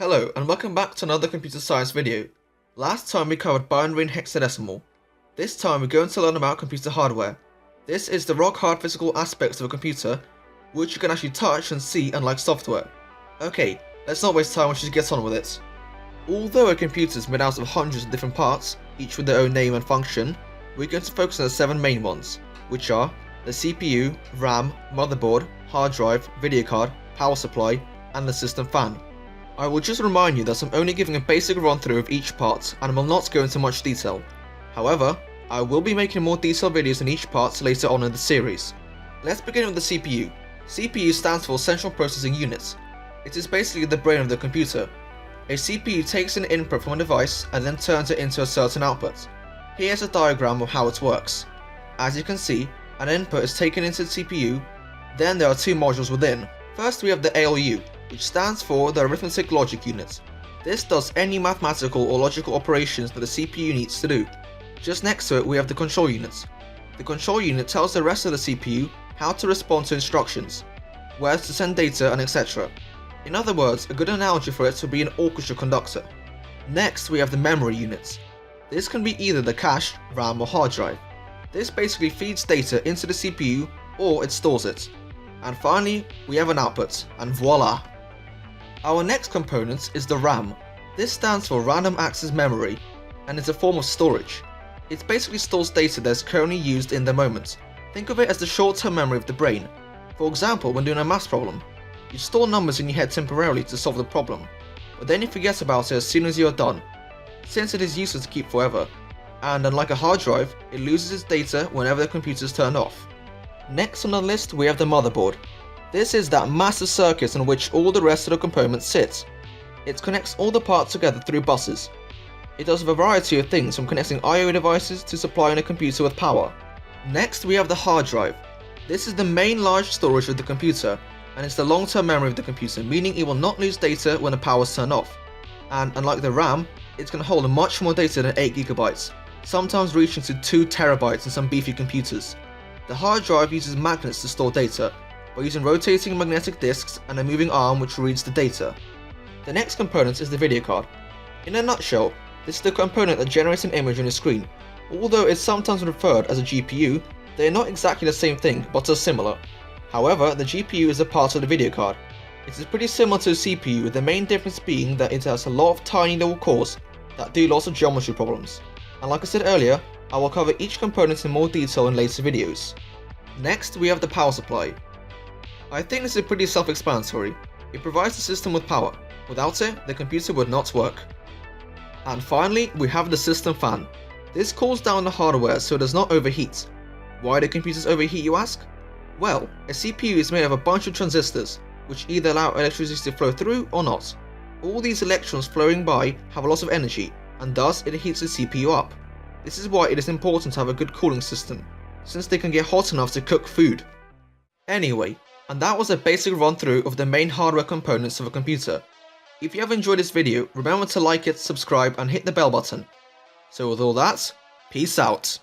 Hello and welcome back to another computer science video. Last time we covered binary and hexadecimal. This time we're going to learn about computer hardware. This is the rock hard physical aspects of a computer, which you can actually touch and see unlike software. Okay, let's not waste time and just get on with it. Although a computer is made out of hundreds of different parts, each with their own name and function, we're going to focus on the 7 main ones, which are the CPU, RAM, motherboard, hard drive, video card, power supply, and the system fan. I will just remind you that I'm only giving a basic run through of each part and will not go into much detail. However, I will be making more detailed videos on each part later on in the series. Let's begin with the CPU. CPU stands for Central Processing Unit. It is basically the brain of the computer. A CPU takes an input from a device and then turns it into a certain output. Here's a diagram of how it works. As you can see, an input is taken into the CPU, then there are 2 modules within. First we have the ALU, which stands for the Arithmetic Logic Unit. This does any mathematical or logical operations that the CPU needs to do. Just next to it we have the Control Unit. The Control Unit tells the rest of the CPU how to respond to instructions, where to send data, and etc. In other words, a good analogy for it would be an orchestra conductor. Next we have the Memory Unit. This can be either the cache, RAM or hard drive. This basically feeds data into the CPU or it stores it. And finally, we have an output, and voila! Our next component is the RAM. This stands for Random Access Memory, and is a form of storage. It basically stores data that is currently used in the moment. Think of it as the short-term memory of the brain. For example, when doing a maths problem, you store numbers in your head temporarily to solve the problem, but then you forget about it as soon as you are done, since it is useless to keep forever, and unlike a hard drive, it loses its data whenever the computer is turned off. Next on the list we have the motherboard. This is that massive circuit on which all the rest of the components sit. It connects all the parts together through buses. It does a variety of things from connecting I/O devices to supplying a computer with power. Next we have the hard drive. This is the main large storage of the computer, and it's the long-term memory of the computer, meaning it will not lose data when the power is turned off. And unlike the RAM, it can hold much more data than 8 GB, sometimes reaching to 2 TB in some beefy computers. The hard drive uses magnets to store data, by using rotating magnetic disks and a moving arm which reads the data. The next component is the video card. In a nutshell, this is the component that generates an image on your screen. Although it's sometimes referred as a GPU, they are not exactly the same thing but are similar. However, the GPU is a part of the video card. It is pretty similar to a CPU, with the main difference being that it has a lot of tiny little cores that do lots of geometry problems. And like I said earlier, I will cover each component in more detail in later videos. Next we have the power supply. I think this is pretty self-explanatory. It provides the system with power. Without it, the computer would not work. And finally, we have the system fan. This cools down the hardware so it does not overheat. Why do computers overheat, you ask? Well, a CPU is made of a bunch of transistors, which either allow electricity to flow through or not. All these electrons flowing by have a lot of energy, and thus it heats the CPU up. This is why it is important to have a good cooling system, since they can get hot enough to cook food. Anyway, and that was a basic run through of the main hardware components of a computer. If you have enjoyed this video, remember to like it, subscribe and hit the bell button. So with all that, peace out.